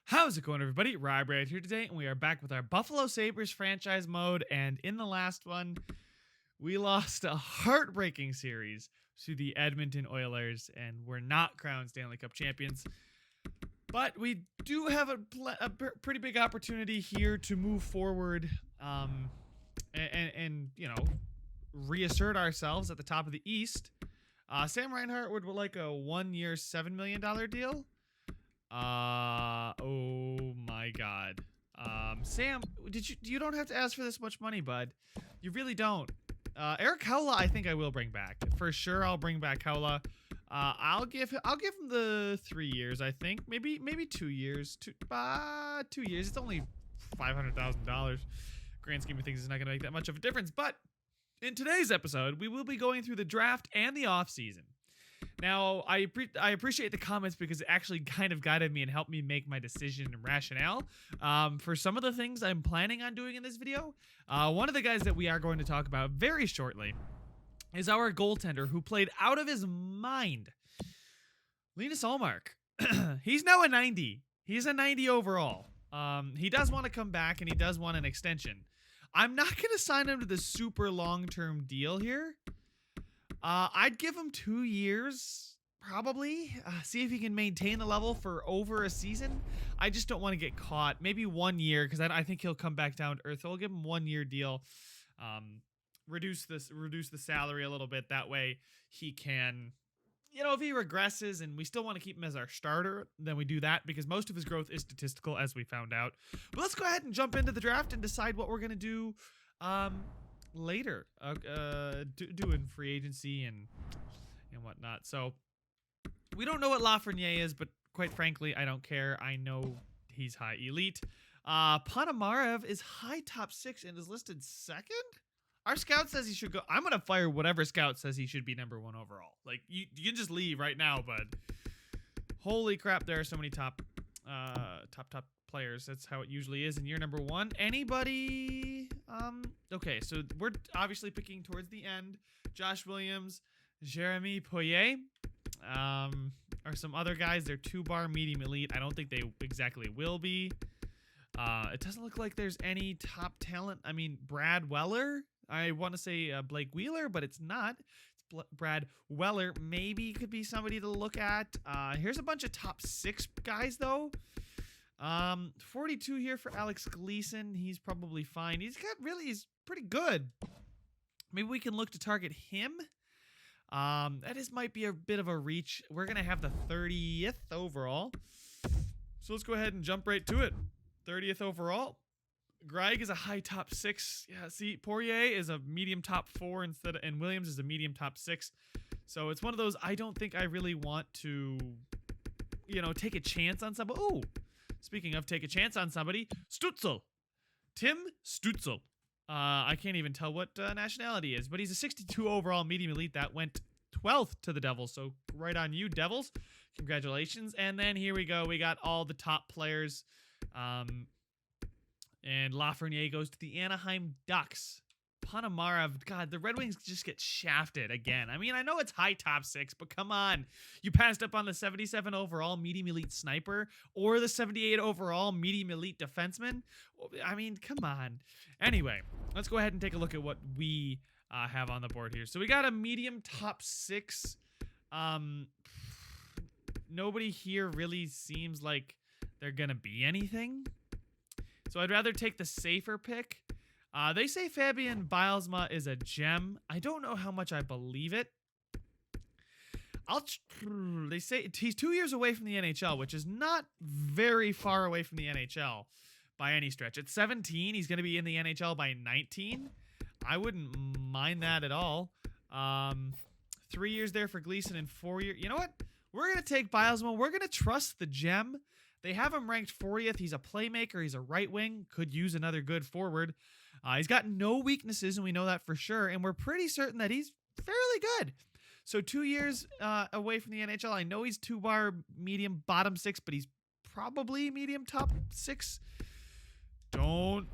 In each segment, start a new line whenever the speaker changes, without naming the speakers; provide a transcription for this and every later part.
How's it going, everybody? Rob right here today, and we are back with our Buffalo Sabres franchise mode. And in the last one, we lost a heartbreaking series to the Edmonton Oilers, and we're not crowned Stanley Cup champions. But we do have a pretty big opportunity here to move forward and reassert ourselves at the top of the East. Sam Reinhart would like a 1-year, $7 million deal. Oh my God. Sam, you don't have to ask for this much money, bud. You really don't. Eric Howla, I think I will bring back. For sure, I'll bring back Howla. I'll give him the 3 years, I think. Maybe 2 years. 2 years. It's only $500,000. Grand scheme of things, is not going to make that much of a difference. But in today's episode, we will be going through the draft and the offseason. Now, I appreciate the comments because it actually kind of guided me and helped me make my decision and rationale for some of the things I'm planning on doing in this video. One of the guys that we are going to talk about very shortly is our goaltender who played out of his mind, Linus Ullmark. He's now a 90. He's a 90 overall. He does want to come back, and he does want an extension. I'm not going to sign him to the super long-term deal here. I'd give him 2 years, probably. See if he can maintain the level for over a season. I just don't want to get caught. Maybe 1 year, because I think he'll come back down to earth. I'll give him 1 year deal. Reduce the salary a little bit. That way he can, if he regresses and we still want to keep him as our starter, then we do that, because most of his growth is statistical, as we found out. But let's go ahead and jump into the draft and decide what we're going to do later, doing free agency and whatnot. So we don't know what Lafreniere is, but quite frankly, I don't care. I know he's high elite. Ponomarev is high top 6 and is listed second. Our scout says he should go. I'm gonna fire whatever scout says he should be number 1 overall. Like, you can just leave right now, bud. Holy crap, there are so many top players. That's how it usually is in year number 1. Anybody? Okay, so we're obviously picking towards the end. Josh Williams, Jeremy Poirier, are some other guys. They're 2-bar medium elite. I don't think they exactly will be. It doesn't look like there's any top talent. I mean, Brad Weller. I want to say Blake Wheeler, but it's not. It's Brad Weller. Maybe could be somebody to look at. Here's a bunch of top 6 guys, though. 42 here for Alex Gleason. He's probably fine. He's pretty good. Maybe we can look to target him. Might be a bit of a reach. We're going to have the 30th overall. So let's go ahead and jump right to it. 30th overall. Greig is a high top 6. Yeah, see, Poirier is a medium top 4 and Williams is a medium top 6. So it's one of those, I don't think I really want to, take a chance on somebody. Oh, speaking of take a chance on somebody, Stützle. Tim Stützle. I can't even tell what nationality is, but he's a 62 overall medium elite that went 12th to the Devils. So right on you, Devils. Congratulations. And then here we go. We got all the top players. And Lafreniere goes to the Anaheim Ducks. Ponomarev, God, the Red Wings just get shafted again. I mean, I know it's high top 6, but come on. You passed up on the 77 overall medium elite sniper or the 78 overall medium elite defenseman. I mean, come on. Anyway, let's go ahead and take a look at what we have on the board here. So we got a medium top 6. Nobody here really seems like they're going to be anything. So I'd rather take the safer pick. They say Fabian Bilesma is a gem. I don't know how much I believe it. They say he's 2 years away from the NHL, which is not very far away from the NHL by any stretch. At 17, he's going to be in the NHL by 19. I wouldn't mind that at all. 3 years there for Gleason and 4 years. You know what? We're going to take Bilesma. We're going to trust the gem. They have him ranked 40th. He's a playmaker. He's a right wing. Could use another good forward. He's got no weaknesses, and we know that for sure. And we're pretty certain that he's fairly good. So 2 years away from the NHL. I know he's 2-bar medium bottom 6, but he's probably medium top 6. All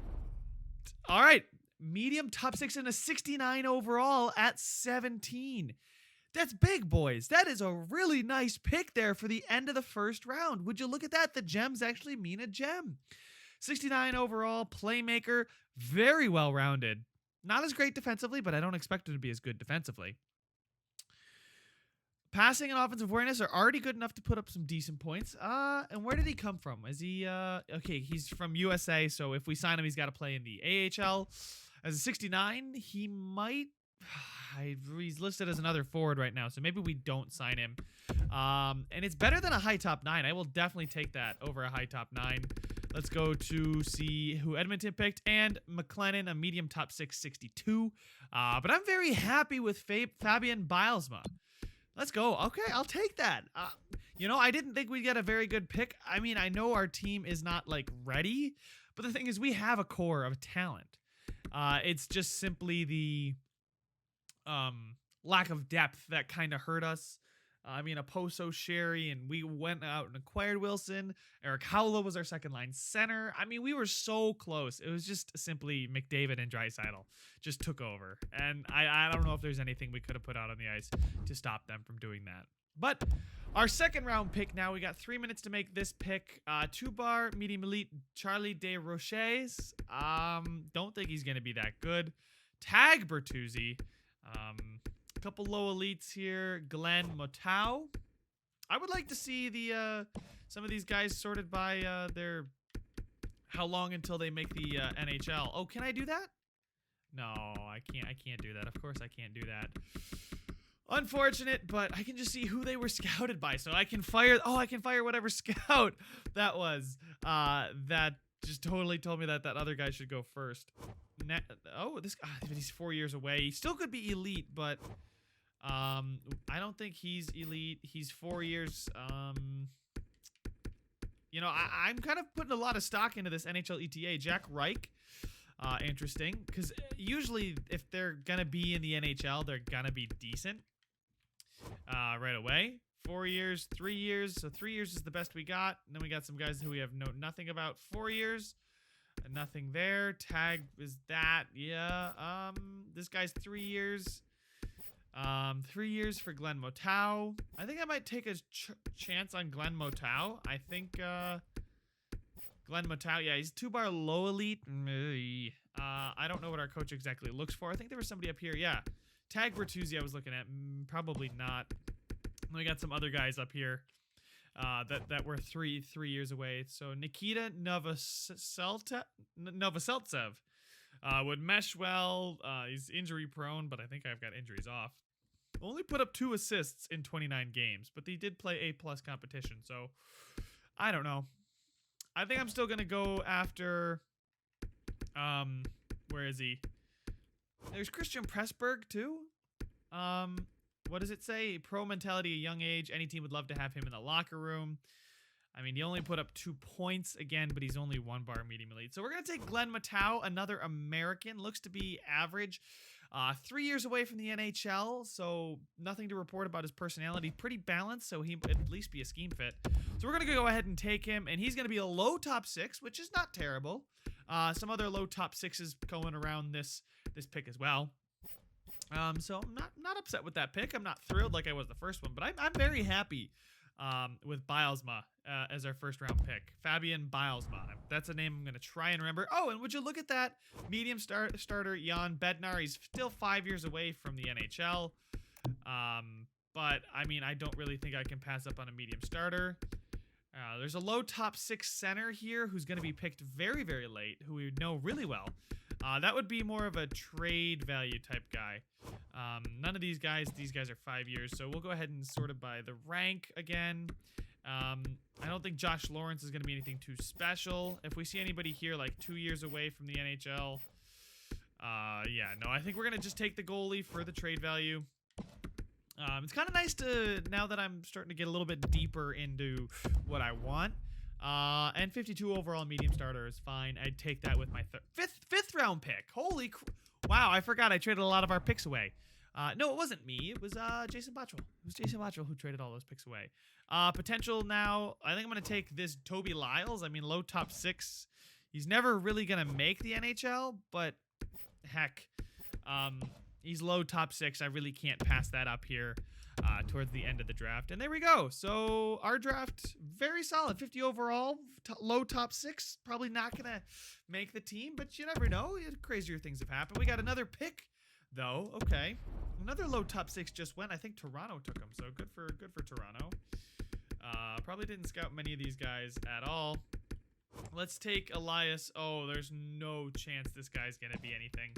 right. Medium top 6 and a 69 overall at 17. That's big, boys. That is a really nice pick there for the end of the first round. Would you look at that? The gems actually mean a gem. 69 overall, playmaker, very well-rounded. Not as great defensively, but I don't expect him to be as good defensively. Passing and offensive awareness are already good enough to put up some decent points. And where did he come from? Is he, okay, he's from USA, so if we sign him, he's got to play in the AHL. As a 69, he might, he's listed as another forward right now, so maybe we don't sign him. And it's better than a high top 9. I will definitely take that over a high top 9. Let's go to see who Edmonton picked, and McLennan, a medium top 6, 62. But I'm very happy with Fabian Bylsma. Let's go. Okay, I'll take that. You know, I didn't think we'd get a very good pick. I mean, I know our team is not, like, ready, but the thing is we have a core of talent. It's just simply the lack of depth that kind of hurt us. I mean, Oposo, Sherry, and we went out and acquired Wilson. Eric Howla was our second-line center. I mean, we were so close. It was just simply McDavid and Draisaitl just took over. And I don't know if there's anything we could have put out on the ice to stop them from doing that. But our second-round pick now, we got 3 minutes to make this pick. 2-bar, medium elite, Charlie Desrochers. Don't think he's going to be that good. Tag Bertuzzi. Couple low elites here. Glenn Motow. I would like to see the some of these guys sorted by their how long until they make the NHL. Oh, can I do that? No, I can't. I can't do that. Of course, I can't do that. Unfortunate, but I can just see who they were scouted by, so I can fire. Oh, I can fire whatever scout that was. That just totally told me that that other guy should go first. Oh, this guy. He's 4 years away. He still could be elite, but. I don't think he's elite. He's 4 years. You know, I'm kind of putting a lot of stock into this NHL ETA. Jack Reich, interesting, because usually if they're gonna be in the NHL, they're gonna be decent right away. 4 years, 3 years. So 3 years is the best we got. And then we got some guys who we have nothing about. 4 years. Nothing there. Tag is that. Yeah. This guy's 3 years. 3 years for Glenn Motow. I think I might take a chance on Glenn Motow. I think, Glenn Motow, yeah, he's 2-bar low elite. I don't know what our coach exactly looks for. I think there was somebody up here. Yeah. Tag Bertuzzi I was looking at. Probably not. And we got some other guys up here, that were three years away. So Nikita Novoseltsev. Would mesh well. He's injury prone, but I think I've got injuries off. Only put up 2 assists in 29 games, but he did play A+ competition, so I don't know. I think I'm still gonna go after. Where is he? There's Christian Pressburg too. What does it say? Pro mentality, a young age. Any team would love to have him in the locker room. I mean, he only put up 2 points again, but he's only 1-bar medium elite. So we're going to take Glenn Motow, another American. Looks to be average. 3 years away from the NHL, so nothing to report about his personality. Pretty balanced, so he would at least be a scheme fit. So we're going to go ahead and take him, and he's going to be a low top 6, which is not terrible. Some other low top 6s going around this pick as well. So I'm not upset with that pick. I'm not thrilled like I was the first one, but I'm very happy with Bylsma as our first round pick. Fabian Bylsma. That's a name I'm going to try and remember. Oh, and would you look at that? Medium starter Jan Bednar. He's still 5 years away from the NHL. But, I mean, I don't really think I can pass up on a medium starter. There's a low top 6 center here who's going to be picked very, very late, who we know really well. That would be more of a trade value type guy. None of these guys are 5 years, so we'll go ahead and sort it by the rank again. I don't think Josh Lawrence is going to be anything too special. If we see anybody here like 2 years away from the NHL, yeah, no, I think we're going to just take the goalie for the trade value. It's kind of nice to, now that I'm starting to get a little bit deeper into what I want. And 52 overall medium starter is fine. I'd take that with my fifth round pick. Holy wow, I forgot I traded a lot of our picks away. No, it wasn't me. It was Jason Bottrell. It was Jason Bottrell who traded all those picks away. Potential now, I think I'm going to take this Toby Lyles. I mean, low top 6. He's never really going to make the NHL, but heck, He's low top 6. I really can't pass that up here towards the end of the draft. And there we go. So our draft, very solid. 50 overall, low top 6. Probably not going to make the team, but you never know. Crazier things have happened. We got another pick, though. Okay. Another low top 6 just went. I think Toronto took him, so good for Toronto. Probably didn't scout many of these guys at all. Let's take Elias. Oh, there's no chance this guy's going to be anything.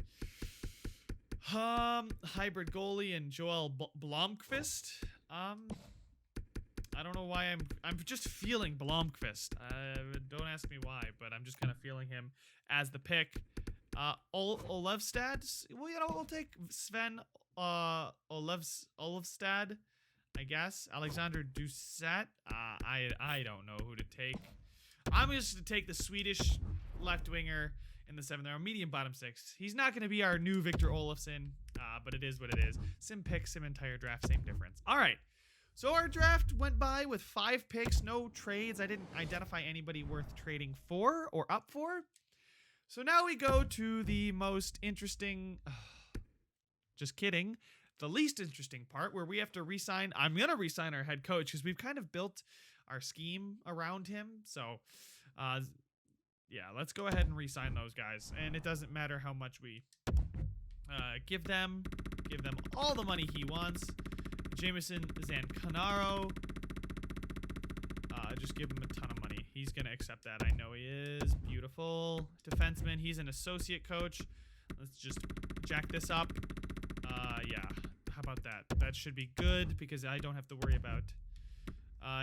Hybrid goalie and Joel Blomqvist. I don't know why I'm just feeling Blomqvist. Don't ask me why, but I'm just kind of feeling him as the pick. Olevstad. Well, you know, we'll take Sven Olevstad, I guess. Alexander Doucet. I don't know who to take. I'm just to take the Swedish left winger in the 7th round, medium bottom 6. He's not going to be our new Victor Olofsson, but it is what it is. Sim pick, sim entire draft, same difference. All right. So our draft went by with 5 picks, no trades. I didn't identify anybody worth trading for or up for. So now we go to the most interesting, just kidding, the least interesting part where we have to re-sign. I'm going to re-sign our head coach because we've kind of built our scheme around him. So, yeah, let's go ahead and re-sign those guys. And it doesn't matter how much we give them all the money he wants. Jameson Zancanaro, just give him a ton of money. He's going to accept that. I know he is. Beautiful. Defenseman, he's an associate coach. Let's just jack this up. Yeah, how about that? That should be good because I don't have to worry about...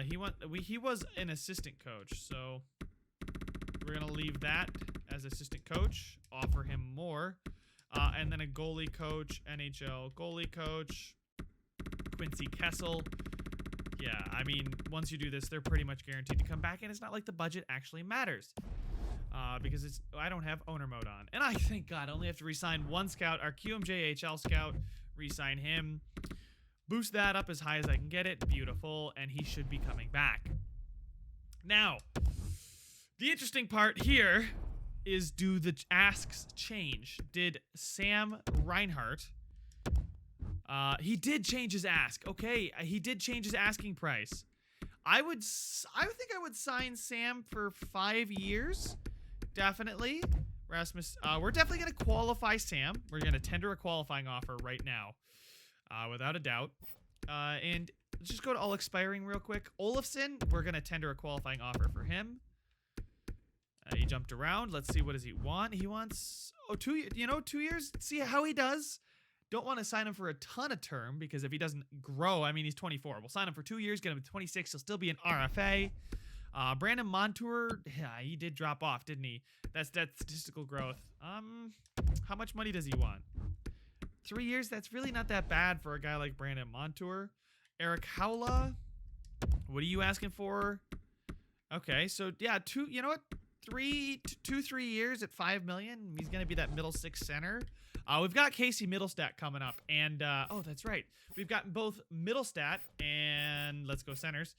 He was an assistant coach, so we're going to leave that as assistant coach, offer him more. And then a goalie coach, NHL goalie coach, Quincy Kessel. Yeah, I mean, once you do this, they're pretty much guaranteed to come back, and it's not like the budget actually matters. Because I don't have owner mode on. And I, thank God, only have to re-sign one scout, our QMJHL scout, re-sign him. Boost that up as high as I can get it. Beautiful, and he should be coming back. Now, the interesting part here is, do the asks change? Did Sam Reinhart... he did change his ask. Okay, he did change his asking price. I think I would sign Sam for 5 years. Definitely. Rasmus, we're definitely going to qualify Sam. We're going to tender a qualifying offer right now. Without a doubt. And let's just go to all expiring real quick. Olofsson, we're going to tender a qualifying offer for him. He jumped around. Let's see, what does he want? He wants, 2 years. See how he does. Don't want to sign him for a ton of term because if he doesn't grow, I mean, he's 24. We'll sign him for 2 years, get him to 26. He'll still be an RFA. Brandon Montour, yeah, he did drop off, didn't he? That's statistical growth. How much money does he want? 3 years? That's really not that bad for a guy like Brandon Montour. Eric Haula, what are you asking for? Okay, so yeah, you know what? 3 years at $5 million. He's gonna be that middle 6 center. We've got Casey Middlestat coming up, and oh, that's right. We've got both Middlestat and let's go centers.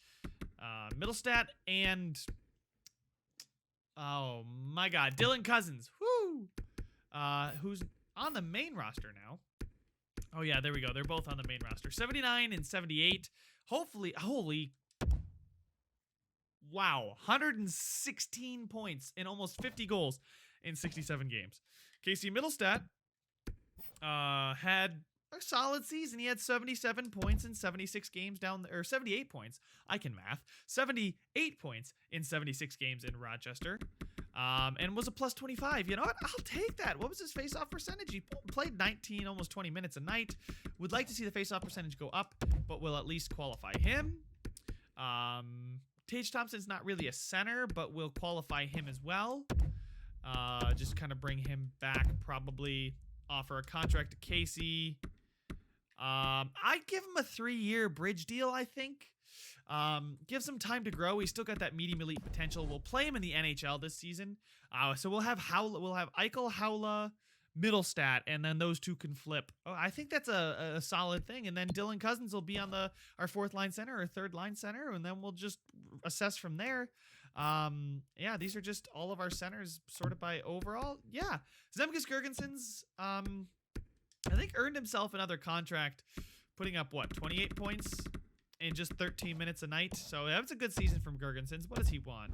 Middlestat and oh my God, Dylan Cousins. Whoo! Who's on the main roster now? Oh yeah, there we go. They're both on the main roster. 79 and 78. Hopefully, holy. Wow, 116 points and almost 50 goals in 67 games. Casey Middlestat had a solid season. He had 77 points in 76 games or 78 points. I can math. 78 points in 76 games in Rochester. And was a plus 25. You know what? I'll take that. What was his face-off percentage? He played 19, almost 20 minutes a night. Would like to see the face-off percentage go up, but will at least qualify him. Tage Thompson's not really a center, but we'll qualify him as well. Just kind of bring him back, probably offer a contract to Casey. I'd give him a 3-year bridge deal, I think. Give some time to grow. He's still got that medium elite potential. We'll play him in the NHL this season. So we'll have Eichel, Haula, Middlestat, and then those two can flip. Oh, I think that's a solid thing. And then Dylan Cousins will be on our 4th line center or 3rd line center, and then we'll just assess from there. Yeah, these are just all of our centers sorted by overall. Yeah, Zemgus Girgensons, I think earned himself another contract, putting up, what, 28 points in just 13 minutes a night. So that was a good season from Gergensons. What does he want?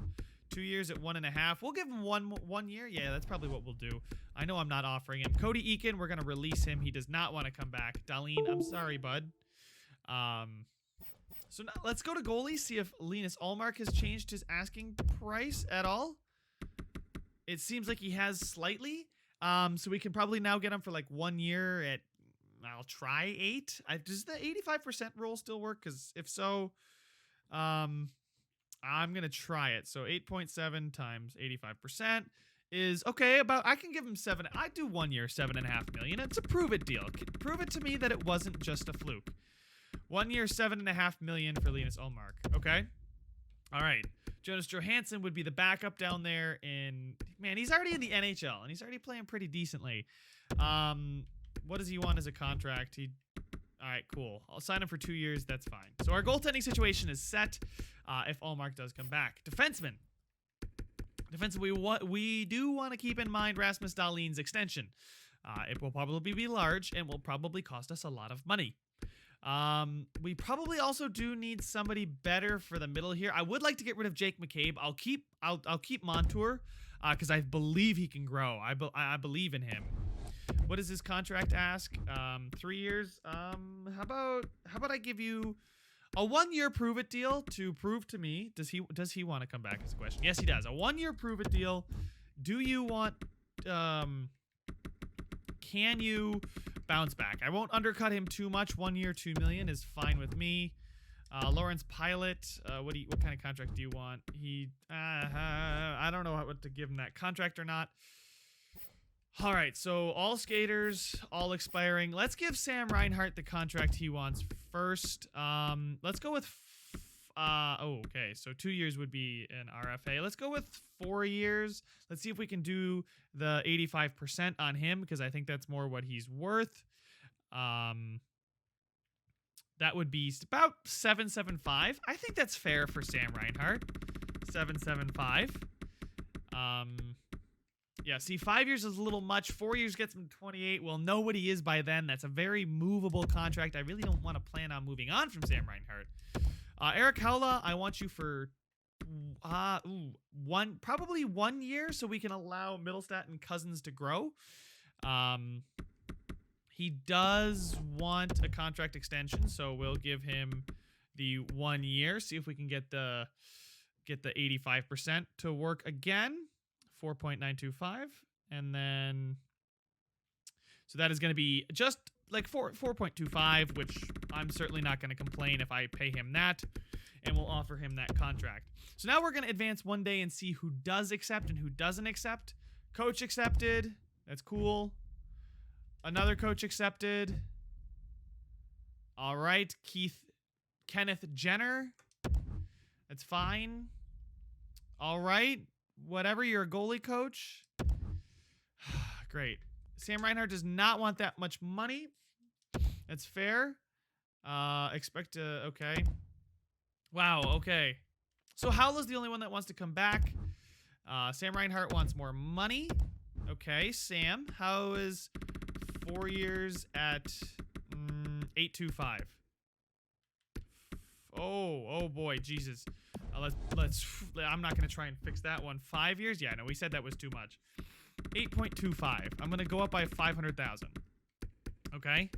2 years at 1.5. We'll give him one year. Yeah, that's probably what we'll do. I know I'm not offering him. Cody Eakin, we're going to release him. He does not want to come back. Darlene, I'm sorry, bud. So now let's go to goalies, see if Linus Ullmark has changed his asking price at all. It seems like he has slightly. So we can probably now get him for like 1 year at, I'll try 8. Does the 85% rule still work? Because if so, I'm going to try it. So 8.7 times 85% is okay. I can give him 7. I do 1 year, $7.5 million. It's a prove it deal. Prove it to me that it wasn't just a fluke. 1 year, $7.5 million for Linus Ullmark. Okay. All right. Jonas Johansson would be the backup down there man, he's already in the NHL and he's already playing pretty decently. What does he want as a contract? All right, cool. I'll sign him for 2 years. That's fine. So our goaltending situation is set if Ullmark does come back. Defenseman, we do want to keep in mind Rasmus Dahlin's extension. It will probably be large and will probably cost us a lot of money. We probably also do need somebody better for the middle here. I would like to get rid of Jake McCabe. I'll keep Montour because I believe he can grow. I believe in him. What does his contract ask? 3 years. How about I give you a 1 year prove it deal to prove to me. Does he want to come back is the question. Yes, he does. A 1 year prove it deal. Do you want can you bounce back? I won't undercut him too much. 1 year, $2 million is fine with me. Lawrence Pilot, what kind of contract do you want? I don't know what to give him that contract or not. All right, so all skaters, all expiring. Let's give Sam Reinhart the contract he wants first. Let's go with okay, so 2 years would be an RFA. Let's go with 4 years. Let's see if we can do the 85% on him because I think that's more what he's worth. That would be about 775. I think that's fair for Sam Reinhart. 775. Yeah, see, 5 years is a little much. 4 years gets him 28. We'll know what he is by then. That's a very movable contract. I really don't want to plan on moving on from Sam Reinhart. Eric Haula, I want you for probably 1 year so we can allow Middlestat and Cousins to grow. He does want a contract extension, so we'll give him the 1 year. See if we can get the 85% to work again. 4.925, and then so that is going to be just like 4.25, which I'm certainly not going to complain if I pay him that, and we'll offer him that contract. So now we're going to advance one day and see who does accept and who doesn't accept. Coach accepted. That's cool. Another coach accepted. All right, Kenneth Jenner. That's fine. All right. Whatever, you're a goalie coach. Great. Sam Reinhart does not want that much money. That's fair. Okay. Wow, okay. So Howla's the only one that wants to come back. Sam Reinhart wants more money. Okay, Sam, how is 4 years at 825? Oh boy, Jesus. I'm not going to try and fix that one. 5 years? Yeah, no, we said that was too much. 8.25. I'm going to go up by 500,000. Okay.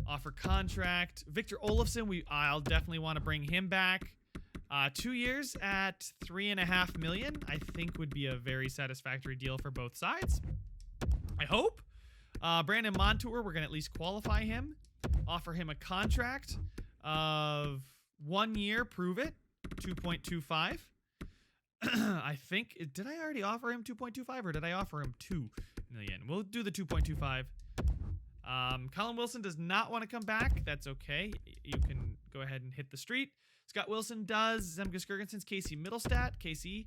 Offer contract. Victor Olofsson, I'll definitely want to bring him back. 2 years at $3.5 million, I think would be a very satisfactory deal for both sides. I hope. Brandon Montour, we're going to at least qualify him. Offer him a contract of 1 year, prove it. 2.25. I think, did I already offer him 2.25 or did I offer him 2 million? We'll do the 2.25. Colin Wilson does not want to come back. That's okay. You can go ahead and hit the street. Scott Wilson does. Zemgus Girgensons, Casey Middlestat. Casey,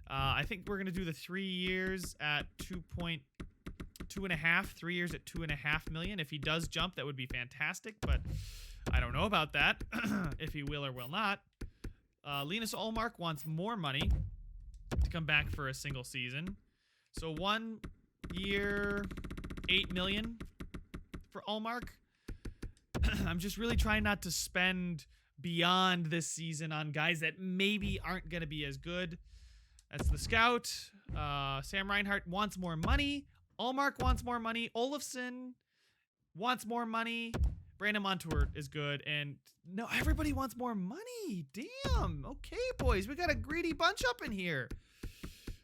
I think we're going to do the 3 years at 2.5. 3 years at $2.5 million. If he does jump, that would be fantastic, but I don't know about that. If he will or will not. Linus Ullmark wants more money to come back for a single season. So 1 year, $8 million for Allmark. I'm just really trying not to spend beyond this season on guys that maybe aren't going to be as good. That's the scout. Sam Reinhart wants more money. Allmark wants more money. Olofsson wants more money. Brandon Montour is good. And no, everybody wants more money. Damn. Okay, boys. We got a greedy bunch up in here.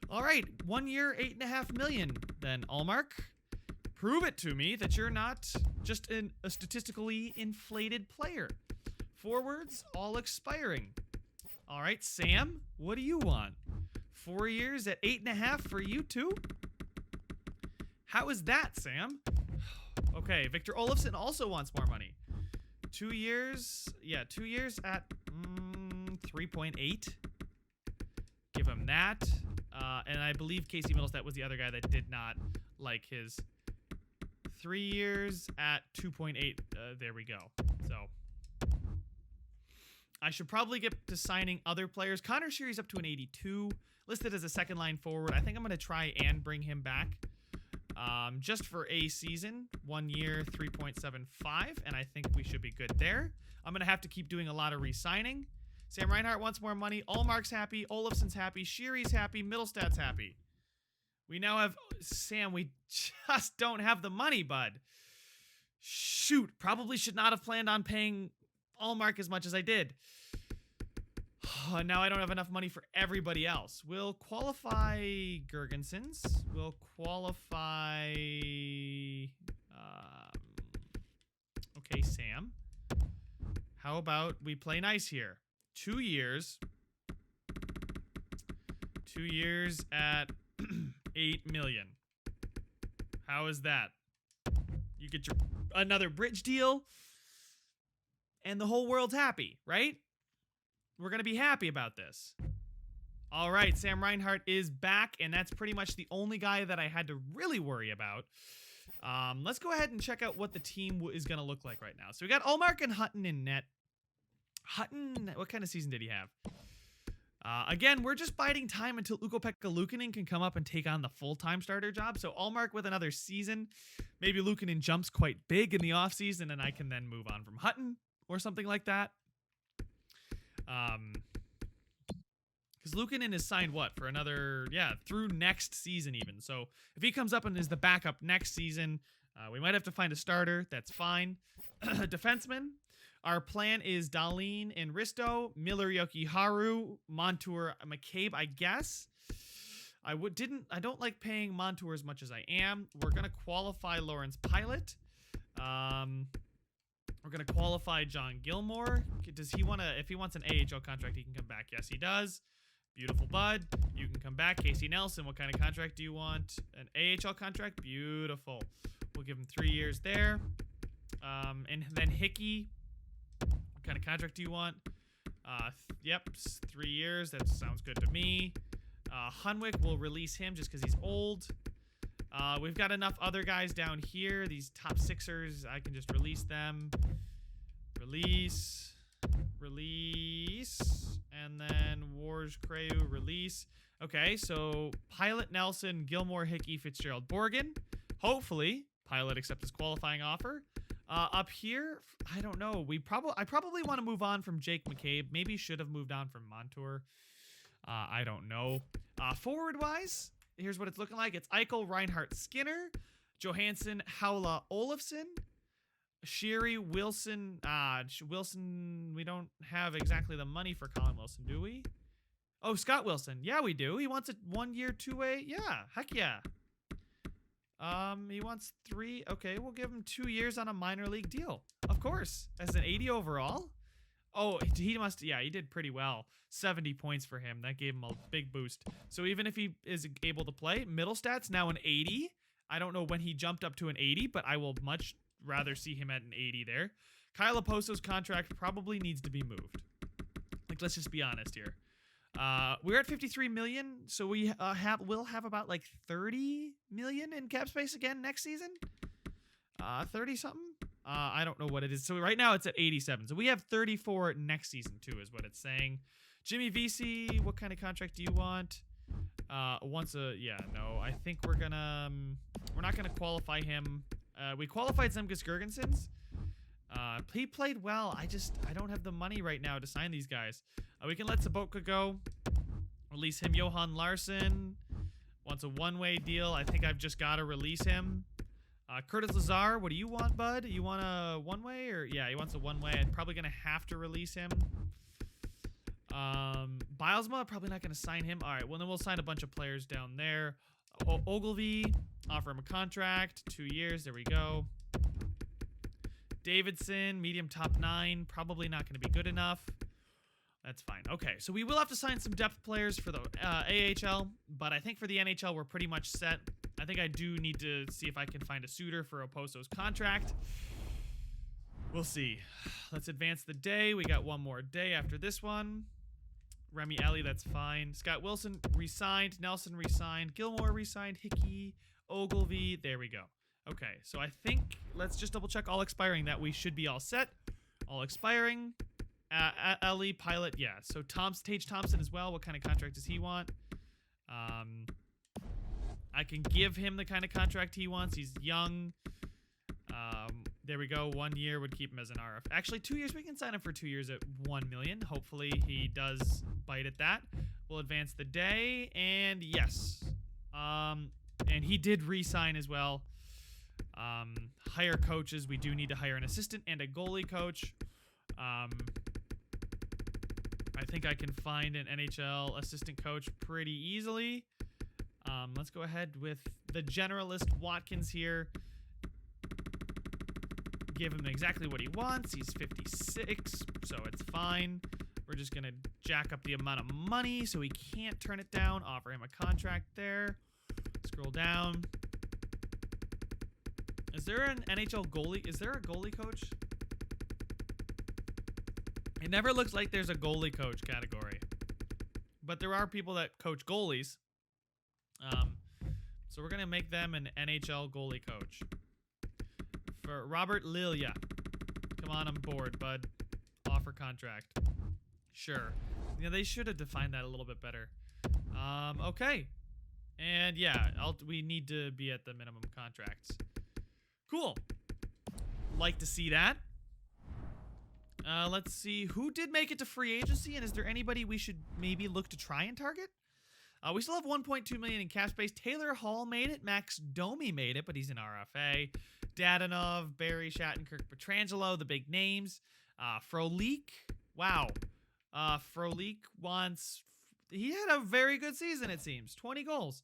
All right. 1 year, $8.5 million. Then Allmark, prove it to me that you're not just a statistically inflated player. Forwards, all expiring. All right, Sam, what do you want? 4 years at 8.5 for you too? How is that, Sam? Okay, Victor Olofsson also wants more money. 2 years, yeah, 2 years at 3.8. Give him that. And I believe Casey Middlestat was the other guy that did not like his 3 years at 2.8. There we go. So I should probably get to signing other players. Connor Sheary's up to an 82, listed as a second line forward. I think I'm going to try and bring him back just for a season. 1 year, 3.75, and I think we should be good there. I'm going to have to keep doing a lot of re-signing. Sam Reinhart wants more money. Allmark's happy. Olofsson's happy. Sheary's happy. Middlestat's happy. We now have Sam. We just don't have the money, bud. Shoot. Probably should not have planned on paying Allmark as much as I did. Now I don't have enough money for everybody else. We'll qualify Gergensons. We'll qualify... okay, Sam. How about we play nice here? 2 years. 2 years at 8 million. How is that? You get your another bridge deal, and the whole world's happy, right? We're going to be happy about this. All right, Sam Reinhart is back, and that's pretty much the only guy that I had to really worry about. Let's go ahead and check out what the team is going to look like right now. So we got Allmark and Hutton in net. Hutton, what kind of season did he have? Again, we're just biding time until Ukko-Pekka Luukkonen can come up and take on the full-time starter job. So Allmark with another season. Maybe Luukkonen jumps quite big in the offseason, and I can then move on from Hutton or something like that. Because Luukkonen is signed what? For another, yeah, through next season even. So if he comes up and is the backup next season, we might have to find a starter. That's fine. Defenseman. Our plan is Dahlin and Risto, Miller Yokiharu, Montour, McCabe, I guess. I don't like paying Montour as much as I am. We're gonna qualify Lawrence Pilot. We're gonna qualify John Gilmore. Does he want to? If he wants an AHL contract, he can come back. Yes, he does. Beautiful, bud. You can come back. Casey Nelson, what kind of contract do you want? An AHL contract? Beautiful. We'll give him 3 years there. And then Hickey. What kind of contract do you want? Yep, 3 years. That sounds good to me. Hunwick, we'll release him just because he's old. We've got enough other guys down here. These top sixers, I can just release them. Release. And then Wars, Krayu, release. Okay, so Pilot, Nelson, Gilmore, Hickey, Fitzgerald, Borgen. Hopefully, Pilot accepts his qualifying offer. Up here, I don't know. I probably want to move on from Jake McCabe. Maybe should have moved on from Montour. I don't know. Forward-wise, here's what it's looking like. It's Eichel, Reinhart, Skinner, Johansson, Haula, Olofsson, Sheary, Wilson. Wilson, we don't have exactly the money for Colin Wilson, do we? Oh, Scott Wilson. Yeah, we do. He wants a 1 year, 2-way. Yeah, heck yeah. He wants 3. Okay, we'll give him 2 years on a minor league deal. Of course. As an 80 overall. Oh, he must, yeah, he did pretty well. 70 points for him. That gave him a big boost. So even if he is able to play, Middlestat's now an 80. I don't know when he jumped up to an 80, but I will much rather see him at an 80 there. Kyle Oposto's contract probably needs to be moved. Like, let's just be honest here. We're at 53 million, so we will have about like 30 million in cap space again next season. 30 something. I don't know what it is. So right now it's at 87. So we have 34 next season too, is what it's saying. Jimmy VC, what kind of contract do you want? Yeah, no. I think we're not gonna qualify him. We qualified Zemgus Girgensons. He played well. I don't have the money right now to sign these guys. We can let Sabotka go. Release him. Johan Larsson wants a one-way deal. I think I've just got to release him. Curtis Lazar, what do you want, bud? You want a one-way? Or yeah, he wants a one-way. I'm probably going to have to release him. Bilesma, probably not going to sign him. All right, well, then we'll sign a bunch of players down there. Ogilvy, offer him a contract. 2 years. There we go. Davidson, medium top 9. Probably not going to be good enough. That's fine. Okay, so we will have to sign some depth players for the AHL, but I think for the NHL, we're pretty much set. I think I do need to see if I can find a suitor for Oposo's contract. We'll see. Let's advance the day. We got one more day after this one. Remy Ellie, that's fine. Scott Wilson re-signed. Nelson re-signed. Gilmore re-signed. Hickey, Ogilvy. There we go. Okay, so I think let's just double check all expiring that we should be all set. All expiring. Ellie, Pilot, yeah. So Tage Thompson as well. What kind of contract does he want? I can give him the kind of contract he wants. He's young. There we go. 1 year would keep him as an RF. Actually, 2 years. We can sign him for 2 years at $1 million. Hopefully he does bite at that. We'll advance the day. And yes. And he did re-sign as well. Hire coaches. We do need to hire an assistant and a goalie coach. I think I can find an NHL assistant coach pretty easily. Let's go ahead with the generalist Watkins here. Give him exactly what he wants. He's 56, so it's fine. We're just going to jack up the amount of money so he can't turn it down. Offer him a contract there. Scroll down. Is there an NHL goalie? Is there a goalie coach? It never looks like there's a goalie coach category. But there are people that coach goalies. So we're going to make them an NHL goalie coach. For Robert Lilia. Come on board, bud. Offer contract. Sure. Yeah, they should have defined that a little bit better. Okay. And yeah, we need to be at the minimum contracts. Cool. Like to see that. Let's see. Who did make it to free agency, and is there anybody we should maybe look to try and target? We still have $1.2 million in cap space. Taylor Hall made it. Max Domi made it, but he's an RFA. Dadanov, Barry, Shattenkirk, Petrangelo, the big names. Frolik. Wow. Frolik wants... He had a very good season, it seems. 20 goals.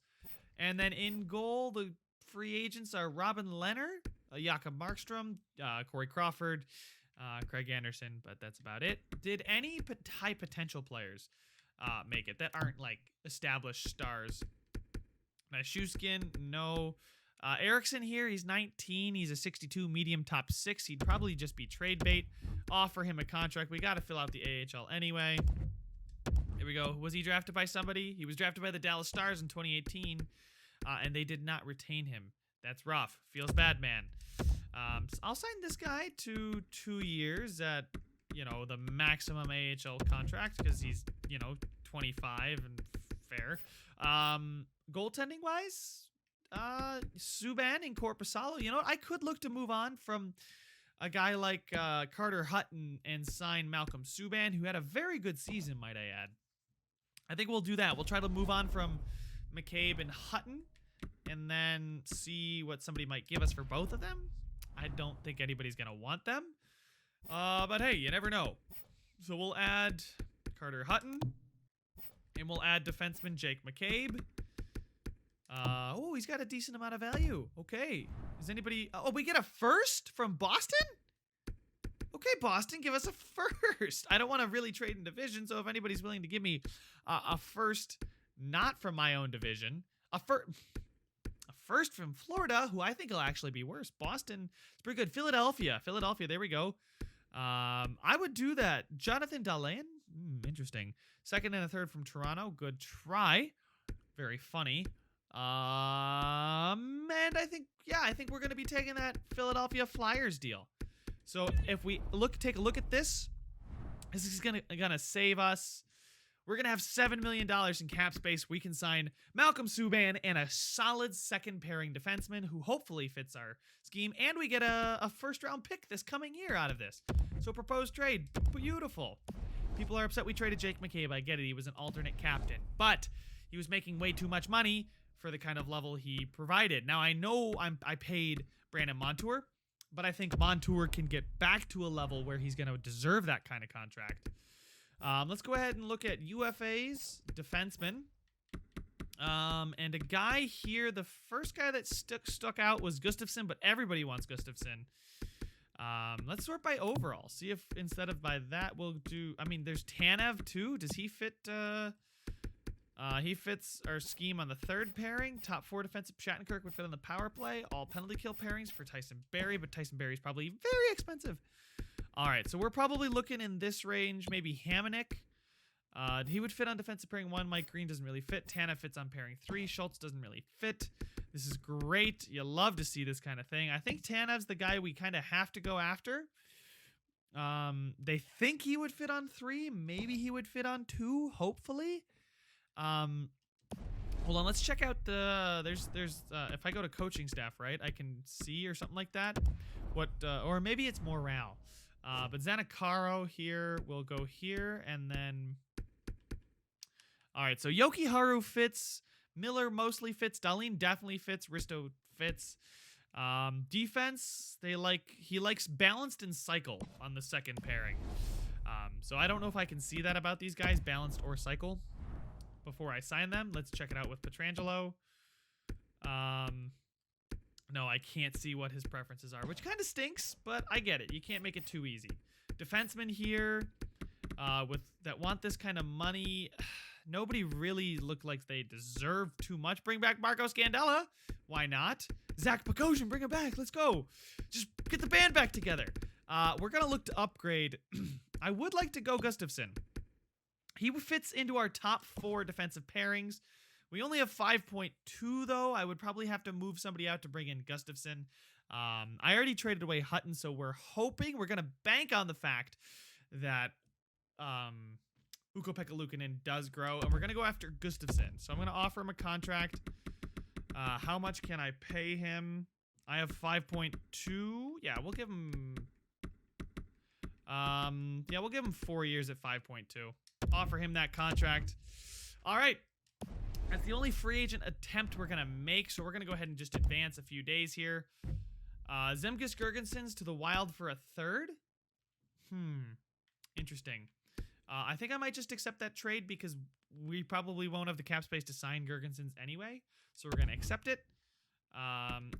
And then in goal, the free agents are Robin Leonard, Jakob Markstrom, Corey Crawford, Craig Anderson, but that's about it. Did any high potential players make it that aren't like established stars? Shushkin, no. Erickson here, he's 19. He's a 62 medium top 6. He'd probably just be trade bait. Offer him a contract. We got to fill out the AHL anyway. Here we go. Was he drafted by somebody? He was drafted by the Dallas Stars in 2018, and they did not retain him. That's rough. Feels bad, man. So I'll sign this guy to 2 years at, the maximum AHL contract because he's, 25 and fair. Goaltending wise, Subban and Korpisalo. You know what? I could look to move on from a guy like Carter Hutton and sign Malcolm Subban, who had a very good season, might I add. I think we'll do that. We'll try to move on from McCabe and Hutton and then see what somebody might give us for both of them. I don't think anybody's going to want them. But hey, you never know. So we'll add Carter Hutton. And we'll add defenseman Jake McCabe. Oh, he's got a decent amount of value. Okay. Is anybody... Oh, we get a first from Boston? Okay, Boston, give us a first. I don't want to really trade in division, so if anybody's willing to give me a first not from my own division, a first from Florida, who I think will actually be worse. Boston is pretty good. Philadelphia, there we go. I would do that. Jonathan Dallahan, interesting. Second and a third from Toronto, good try. Very funny. And I think we're going to be taking that Philadelphia Flyers deal. So if we take a look at this, this is gonna save us we're going to have $7 million in cap space. We can sign Malcolm Subban and a solid second pairing defenseman who hopefully fits our scheme. And we get a first round pick this coming year out of this. So proposed trade. Beautiful. People are upset we traded Jake McCabe. I get it. He was an alternate captain. But he was making way too much money for the kind of level he provided. Now, I know I paid Brandon Montour, but I think Montour can get back to a level where he's going to deserve that kind of contract. Let's go ahead and look at UFAs, defensemen. And a guy here, the first guy that stuck out was Gustafsson, but everybody wants Gustafsson. Let's sort by overall. See if instead of by that we'll do, I mean, there's Tanev too. Does he fit, he fits our scheme on the third pairing. Top 4 defensive Shattenkirk would fit on the power play. All penalty kill pairings for Tyson Barrie, but Tyson Barrie's probably very expensive. All right, so we're probably looking in this range. Maybe Hamonic. He would fit on defensive pairing 1. Mike Green doesn't really fit. Tanev fits on pairing 3. Schultz doesn't really fit. This is great. You love to see this kind of thing. I think Tanev's the guy we kind of have to go after. They think he would fit on 3. Maybe he would fit on 2, hopefully. Hold on, let's check out the, there's if I go to coaching staff, right, I can see or something like that, what, or maybe it's morale. But Zanacaro here will go here, and then, all right, so Yoki-Haru fits, Miller mostly fits, Dahlin definitely fits, Risto fits. Defense, he likes balanced and cycle on the second pairing. So I don't know if I can see that about these guys, balanced or cycle, before I sign them. Let's check it out with Pietrangelo. No, I can't see what his preferences are, which kind of stinks, but I get it. You can't make it too easy. Defensemen here that want this kind of money. Nobody really looked like they deserve too much. Bring back Marco Scandella. Why not? Zach Bogosian, bring him back. Let's go. Just get the band back together. We're going to look to upgrade. I would like to go Gustafsson. He fits into our top 4 defensive pairings. We only have 5.2, though. I would probably have to move somebody out to bring in Gustafsson. I already traded away Hutton, so we're hoping, we're going to bank on the fact that Ukko-Pekka Luukkonen does grow, and we're going to go after Gustafsson. So I'm going to offer him a contract. How much can I pay him? I have 5.2. Yeah, we'll give him... yeah, we'll give him 4 years at 5.2. Offer him that contract. All right. That's the only free agent attempt we're going to make, so we're going to go ahead and just advance a few days here. Zemgus Girgensons to the Wild for a third? Interesting. I think I might just accept that trade because we probably won't have the cap space to sign Girgensons anyway, so we're going to accept it.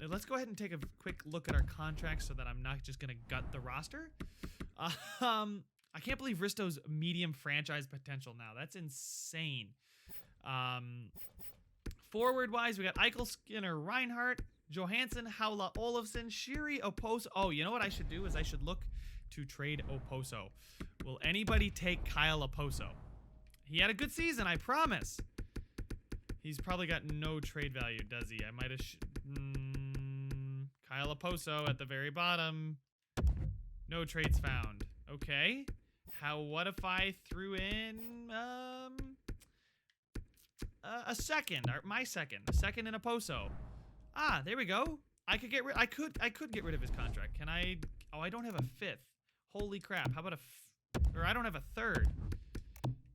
Let's go ahead and take a quick look at our contracts so that I'm not just going to gut the roster. I can't believe Risto's medium franchise potential now. That's insane. Forward-wise, we got Eichel, Skinner, Reinhart, Johansson, Haula, Olofsson, Shiri, Oposo. Oh, you know what I should do is I should look to trade Oposo. Will anybody take Kyle Oposo? He had a good season, I promise. He's probably got no trade value, does he? I might have... Kyle Oposo at the very bottom. No trades found. Okay. What if I threw in a second, or my second, a second in Oposo? Ah, there we go. I could get rid. I could get rid of his contract. Can I? Oh, I don't have a 5th. Holy crap! How about or I don't have a 3rd.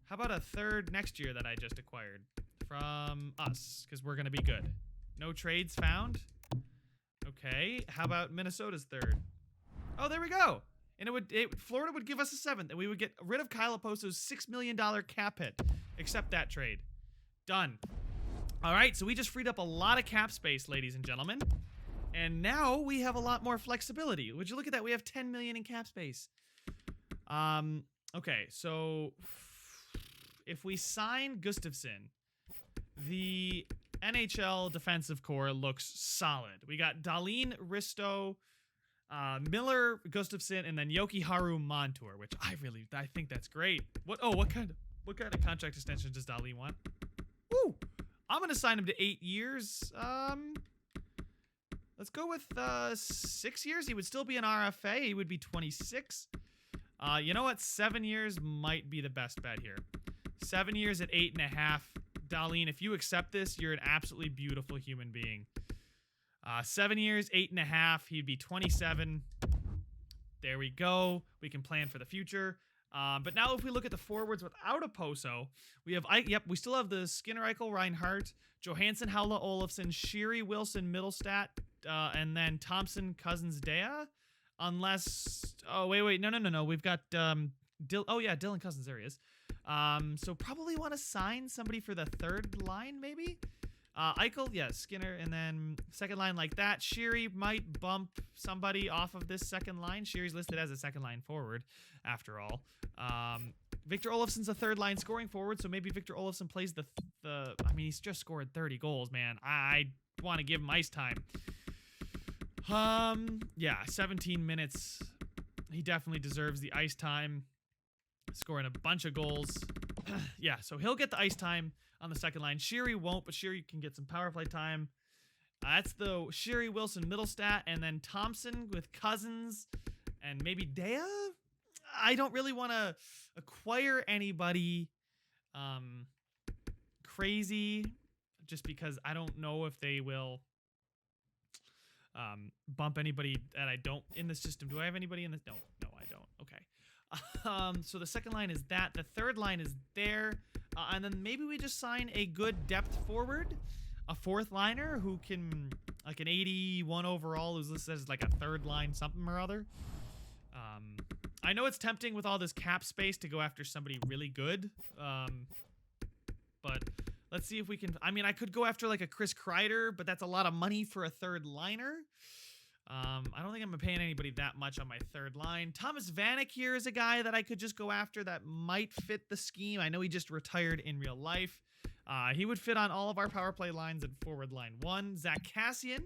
How about a 3rd next year that I just acquired from us? Because we're gonna be good. No trades found. Okay. How about Minnesota's 3rd? Oh, there we go. And Florida would give us a 7th, and we would get rid of Kyle Oposo's $6 million cap hit. Accept that trade. Done. All right, so we just freed up a lot of cap space, ladies and gentlemen. And now we have a lot more flexibility. Would you look at that? We have $10 million in cap space. Okay, so if we sign Gustafsson, the NHL defensive core looks solid. We got Dahlin, Risto, Miller, Gustafsson, and then Yoki-Haru Montour, which I think that's great. What kind of contract extension does Dahlin want? Woo! I'm gonna sign him to 8 years. Let's go with 6 years. He would still be an RFA. He would be 26. You know what? 7 years might be the best bet here. 7 years at 8.5. Darlene, if you accept this, you're an absolutely beautiful human being. 7 years, 8.5. He'd be 27. There we go. We can plan for the future. But now if we look at the forwards without a Poso, we have, we still have the Skinner, Eichel, Reinhart, Johansson, Haula, Olofsson, Sheary, Wilson, Middlestat, and then Thompson, Cousins, Dea. Unless, oh, wait, no. We've got, Dylan Cousins, there he is. So probably want to sign somebody for the third line, maybe? Eichel, yeah, Skinner, and then second line like that. Sheary might bump somebody off of this second line. Sheary's listed as a second line forward, after all. Victor Olofsson's a third line scoring forward, so maybe Victor Olofsson plays I mean, he's just scored 30 goals, man. I want to give him ice time. Yeah, 17 minutes. He definitely deserves the ice time. Scoring a bunch of goals. Yeah, so he'll get the ice time on the second line. Sheary won't, but Sheary can get some power play time. That's the Sheary, Wilson, Middlestat, and then Thompson with Cousins and maybe Dea. I don't really want to acquire anybody crazy just because I don't know if they will bump anybody that I don't in the system. Do I have anybody in this? No, I don't. Okay. So the second line is that. The third line is there. And then maybe we just sign a good depth forward, a fourth liner who can, like an 81 overall, who's listed as like a third line something or other. I know it's tempting with all this cap space to go after somebody really good. But let's see if we can. I mean, I could go after like a Chris Kreider, but that's a lot of money for a third liner. I don't think I'm paying anybody that much on my third line. Thomas Vanek here is a guy that I could just go after that might fit the scheme. I know he just retired in real life. He would fit on all of our power play lines in forward line 1. Zach Kassian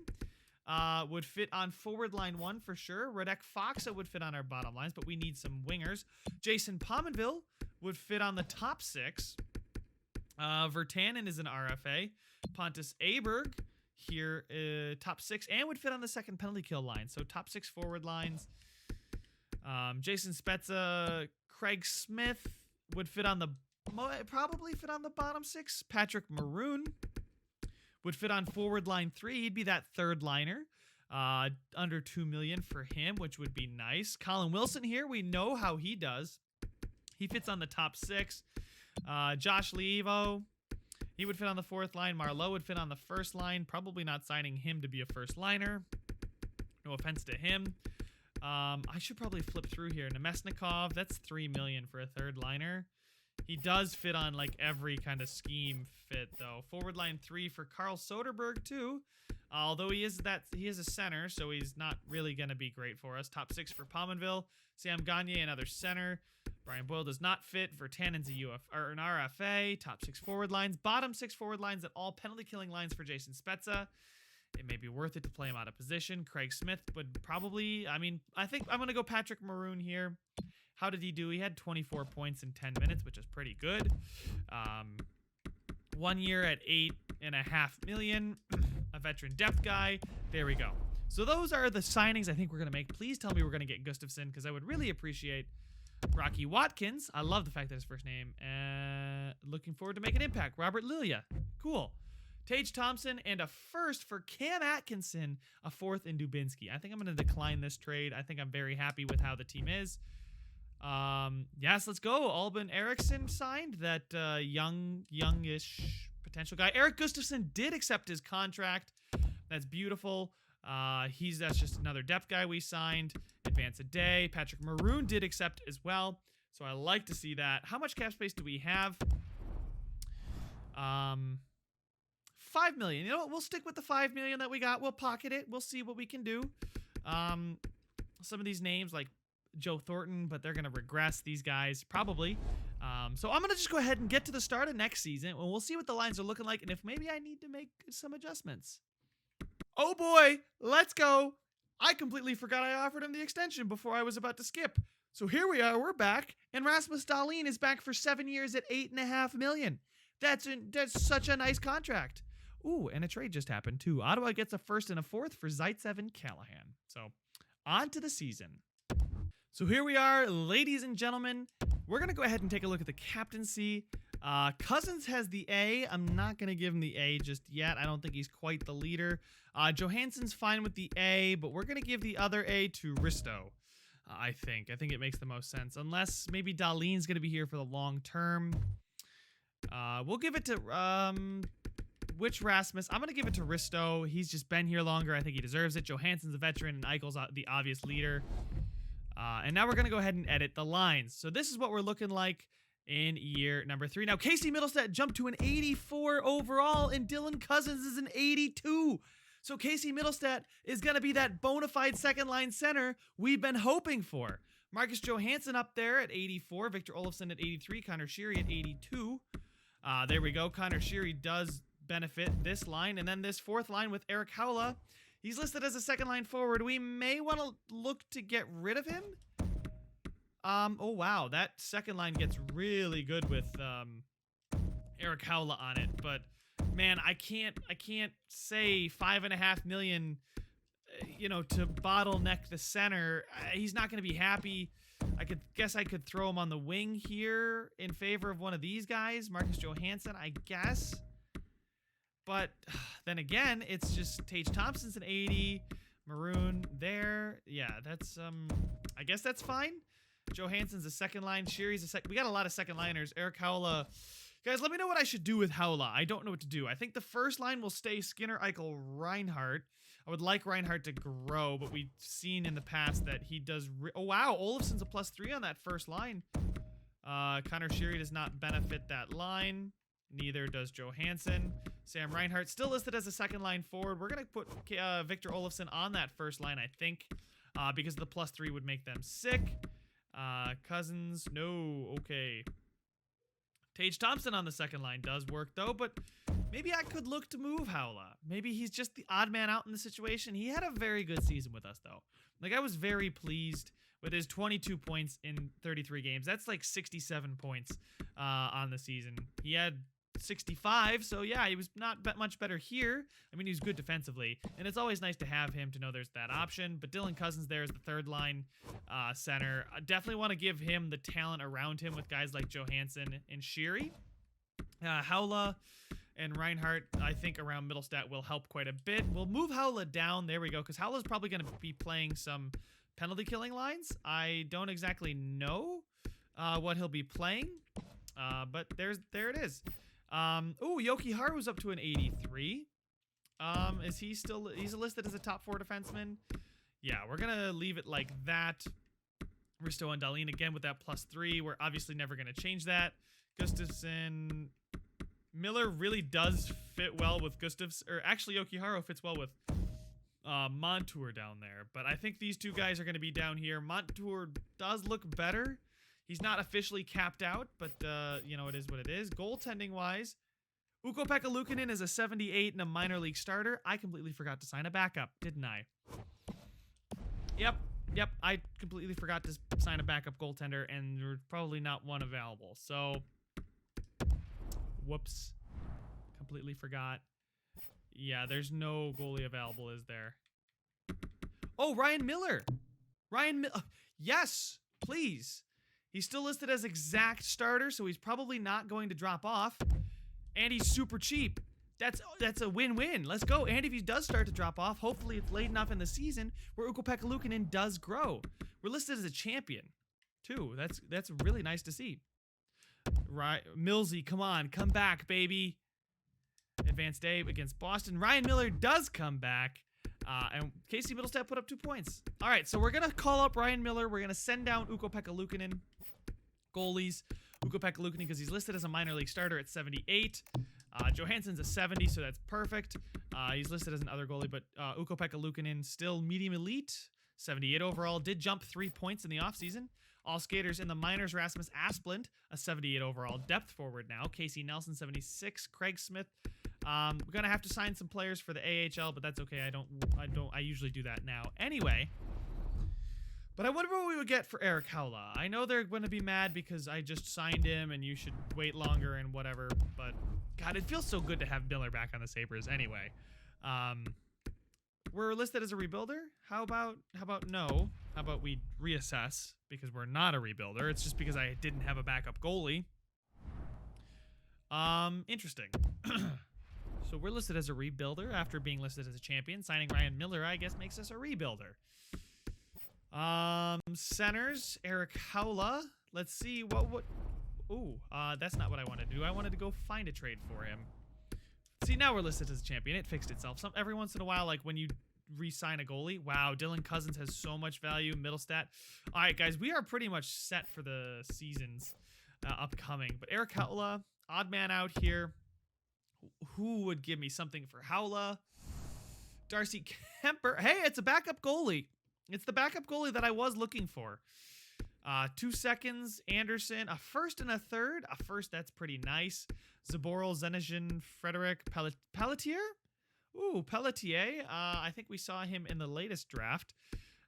would fit on forward line 1 for sure. Radek Faksa would fit on our bottom lines, but we need some wingers. Jason Pominville would fit on the top 6. Virtanen is an RFA. Pontus Aberg here, top 6, and would fit on the second penalty kill line. So top 6 forward lines. Jason Spezza, Craig Smith would fit on probably fit on the bottom 6. Patrick Maroon would fit on forward line 3. He'd be that third liner. Under $2 million for him, which would be nice. Colin Wilson here, we know how he does. He fits on the top 6. Josh Levo, he would fit on the fourth line. Marleau would fit on the first line. Probably not signing him to be a first liner. No offense to him. I should probably flip through here. Nemesnikov, that's $3 million for a third liner. He does fit on like every kind of scheme fit though. Forward line 3 for Carl Soderberg too. Although he is a center, so he's not really going to be great for us. Top 6 for Pominville. Sam Gagne, another center. Brian Boyle does not fit. Virtanen's an RFA. Top 6 forward lines. Bottom 6 forward lines at all penalty killing lines for Jason Spezza. It may be worth it to play him out of position. Craig Smith would probably, I think I'm going to go Patrick Maroon here. How did he do? He had 24 points in 10 minutes, which is pretty good. 1 year at $8.5 million. A veteran depth guy. There we go. So those are the signings I think we're going to make. Please tell me we're going to get Gustafsson because I would really appreciate Rocky Watkins. I love the fact that his first name. Looking forward to making an impact. Robert Lilia. Cool. Tage Thompson and a first for Cam Atkinson. A fourth in Dubinsky. I think I'm going to decline this trade. I think I'm very happy with how the team is. Yes, let's go. Albin Eriksson signed, that youngish potential guy. Eric Gustafsson did accept his contract. That's beautiful. That's just another depth guy we signed. Advance a day. Patrick Maroon did accept as well. So I like to see that. How much cap space do we have? 5 million. You know what? We'll stick with the 5 million that we got. We'll pocket it. We'll see what we can do. Some of these names like Joe Thornton, but they're going to regress, these guys, probably. So I'm going to just go ahead and get to the start of next season, and we'll see what the lines are looking like, and if maybe I need to make some adjustments. Oh boy, let's go. I completely forgot I offered him the extension before I was about to skip. So here we are, we're back, and Rasmus Dahlin is back for 7 years at $8.5 million. That's such a nice contract. Ooh, and a trade just happened too. Ottawa gets a first and a fourth for Zaitsev and Callahan. So on to the season. So here we are, ladies and gentlemen. We're going to go ahead and take a look at the captaincy. Cousins has the A. I'm not going to give him the A just yet. I don't think he's quite the leader. Johansson's fine with the A, but we're going to give the other A to Risto. I think it makes the most sense. Unless maybe Dahlin's going to be here for the long term. We'll give it to which Rasmus. I'm going to give it to Risto. He's just been here longer. I think he deserves it. Johansson's a veteran and Eichel's the obvious leader. And now we're going to go ahead and edit the lines. So this is what we're looking like in year number 3. Now, Casey Middlestat jumped to an 84 overall, and Dylan Cousins is an 82. So Casey Middlestat is going to be that bona fide second-line center we've been hoping for. Marcus Johansson up there at 84. Victor Olofsson at 83. Connor Sheary at 82. There we go. Connor Sheary does benefit this line. And then this fourth line with Erik Haula. He's listed as a second-line forward. We may want to look to get rid of him. Oh, wow. That second line gets really good with Erik Haula on it. But, man, I can't say $5.5 million, to bottleneck the center. He's not going to be happy. I could throw him on the wing here in favor of one of these guys. Marcus Johansson, I guess. But then again, it's just Tage Thompson's an 80. Maroon there. Yeah, that's, I guess that's fine. Johansson's a second line. Sheary's a second. We got a lot of second liners. Erik Haula. Guys, let me know what I should do with Haula. I don't know what to do. I think the first line will stay Skinner, Eichel, Reinhart. I would like Reinhart to grow, but we've seen in the past that he does. Oh, wow. Olofsson's a +3 on that first line. Connor Sheary does not benefit that line. Neither does Johansson. Sam Reinhart still listed as a second line forward. We're going to put Victor Olofsson on that first line, I think, because the +3 would make them sick. Cousins, no, okay. Tage Thompson on the second line does work, though, but maybe I could look to move Haula. Maybe he's just the odd man out in the situation. He had a very good season with us, though. Like, I was very pleased with his 22 points in 33 games. That's like 67 points on the season. He had 65, so yeah, he was not much better here. I mean, he was good defensively, and it's always nice to have him to know there's that option. But Dylan Cousins there is the third line center. I definitely want to give him the talent around him with guys like Johansson and Sheary. Haula and Reinhart, I think around Middlestat will help quite a bit. We'll move Haula down. There we go, because Haula's probably going to be playing some penalty killing lines. I don't exactly know what he'll be playing, but there it is. Oh, Yoki Haru's up to an 83. Is he still, he's listed as a top 4 defenseman? Yeah, we're going to leave it like that. Risto and Dahlin again with that +3. We're obviously never going to change that. Gustafsson, Miller really does fit well with Gustafsson, or actually Yoki Haru fits well with Montour down there. But I think these two guys are going to be down here. Montour does look better. He's not officially capped out, but, it is what it is. Goaltending-wise, Ukko-Pekka Luukkonen is a 78 and a minor league starter. I completely forgot to sign a backup, didn't I? Yep, I completely forgot to sign a backup goaltender, and there's probably not one available. So, whoops. Completely forgot. Yeah, there's no goalie available, is there? Oh, Ryan Miller! Yes, please! He's still listed as exact starter, so he's probably not going to drop off. And he's super cheap. That's a win-win. Let's go. And if he does start to drop off, hopefully it's late enough in the season where Ukko-Pekka Luukkonen does grow. We're listed as a champion, too. That's really nice to see. Right, Millsy, come on. Come back, baby. Advanced day against Boston. Ryan Miller does come back. And Casey Middlestat put up 2 points. All right, so we're going to call up Ryan Miller. We're going to send down Ukko-Pekka Luukkonen. Goalies, Ukko-Pekka Luukkonen, because he's listed as a minor league starter at 78. Johansson's a 70, so that's perfect. He's listed as an other goalie, but Ukko-Pekka Luukkonen still medium elite, 78 overall. Did jump 3 points in the offseason. All skaters in the minors, Rasmus Asplund, a 78 overall. Depth forward now. Casey Nelson, 76. Craig Smith. We're gonna have to sign some players for the AHL, but that's okay. I usually do that now anyway. But I wonder what we would get for Erik Haula. I know they're going to be mad because I just signed him and you should wait longer and whatever. But God, it feels so good to have Miller back on the Sabres anyway. We're listed as a rebuilder. How about no? How about we reassess because we're not a rebuilder. It's just because I didn't have a backup goalie. Interesting. So we're listed as a rebuilder after being listed as a champion. Signing Ryan Miller, I guess, makes us a rebuilder. Centers, Eric Haula. Let's see what. Ooh, that's not what I wanted to do. I wanted to go find a trade for him. See, now we're listed as a champion. It fixed itself. Every once in a while, like when you re-sign a goalie. Wow, Dylan Cousins has so much value. Middlestat. All right, guys, we are pretty much set for the seasons upcoming. But Eric Haula, odd man out here. Who would give me something for Haula? Darcy Kemper. Hey, it's a backup goalie. It's the backup goalie that I was looking for. 2 seconds, Anderson, a first and a third. A first, that's pretty nice. Zaboral, Zenijin, Frederick, Pelletier? Ooh, Pelletier. I think we saw him in the latest draft.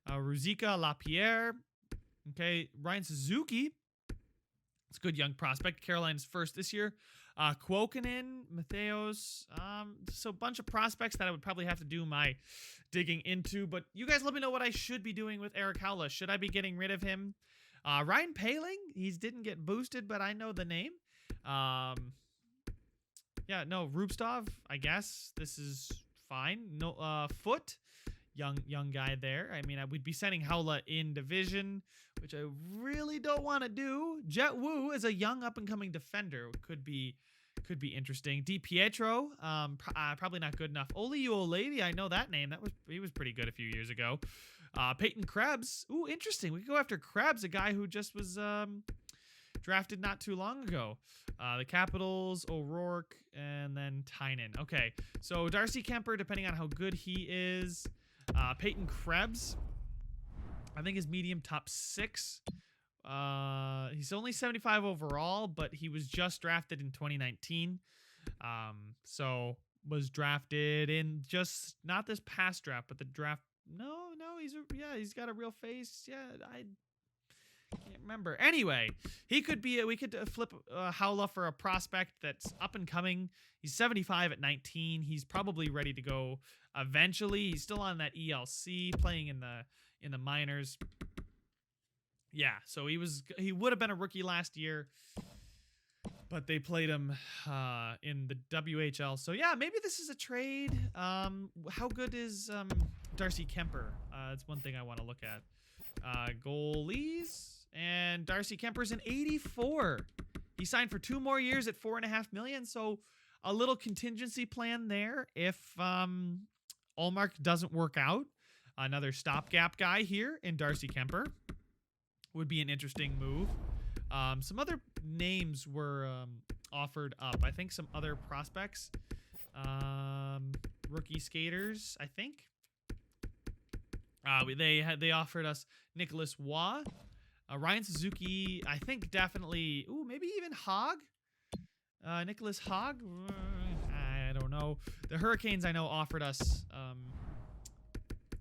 Ruzika, Lapierre. Okay, Ryan Suzuki. It's a good young prospect. Caroline's first this year. Kuokkanen, Matheos. So a bunch of prospects that I would probably have to do my digging into. But you guys let me know what I should be doing with Eric Haula. Should I be getting rid of him? Ryan Poehling. He didn't get boosted, but I know the name. Yeah, no, Rubstov, I guess. This is fine. No, Foot. Young guy there. I mean, we'd be sending Haula in division, which I really don't want to do. Jet Wu is a young up-and-coming defender. Could be interesting. Di Pietro, probably not good enough. Oli Olevi, I know that name. He was pretty good a few years ago. Peyton Krebs. Ooh, interesting. We could go after Krebs, a guy who just was drafted not too long ago. The Capitals, O'Rourke, and then Tynan. Okay, so Darcy Kemper, depending on how good he is. Peyton Krebs, I think is medium top 6. He's only 75 overall, but he was just drafted in 2019. So was drafted in just not this past draft, but the draft. No, he's got a real face. Yeah, I can't remember. Anyway, he could be. We could flip Haula for a prospect that's up and coming. He's 75 at 19. He's probably ready to go eventually. He's still on that ELC, playing in the minors. Yeah, so he would have been a rookie last year, but they played him in the WHL. So yeah, maybe this is a trade. How good is Darcy Kemper? That's one thing I want to look at. Goalies, and Darcy Kemper's an 84. He signed for 2 more years at $4.5 million. So a little contingency plan there if Ullmark doesn't work out. Another stopgap guy here in Darcy Kemper would be an interesting move. Some other names were offered up. I think some other prospects, rookie skaters, I think. They offered us Nicholas Waugh, Ryan Suzuki. I think definitely. Ooh, maybe even Hogg. Nicholas Hogg. I don't know. The Hurricanes I know offered us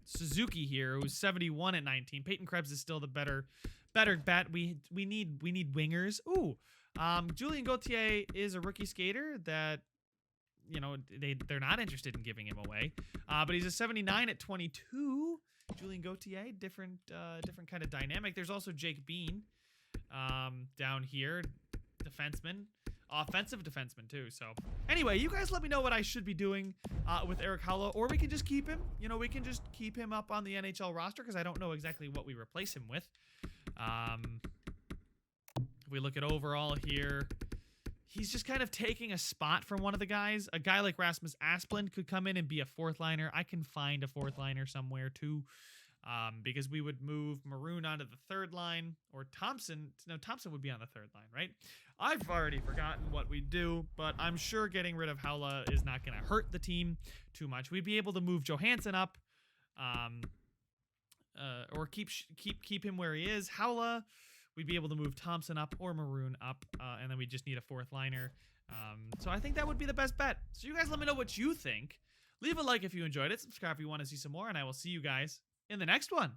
Suzuki here, who's 71 at 19. Peyton Krebs is still the better bet. We need wingers. Ooh, Julien Gauthier is a rookie skater that, you know, they're not interested in giving him away. But he's a 79 at 22. Julien Gauthier, different kind of dynamic. There's also Jake Bean down here, defenseman. Offensive defenseman too. So anyway, you guys let me know what I should be doing with Eric Haula, or we can just keep him. You know, we can just keep him up on the NHL roster because I don't know exactly what we replace him with. If we look at overall here, he's just kind of taking a spot from one of the guys. A guy like Rasmus Asplund could come in and be a 4th liner. I can find a 4th liner somewhere too. Because we would move Maroon onto the 3rd line, or Thompson. No, Thompson would be on the 3rd line, right? I've already forgotten what we do, but I'm sure getting rid of Haula is not going to hurt the team too much. We'd be able to move Johansson up, or keep him where he is. Haula, we'd be able to move Thompson up or Maroon up, and then we just need a 4th liner. So I think that would be the best bet. So you guys let me know what you think. Leave a like if you enjoyed it. Subscribe if you want to see some more, and I will see you guys in the next one.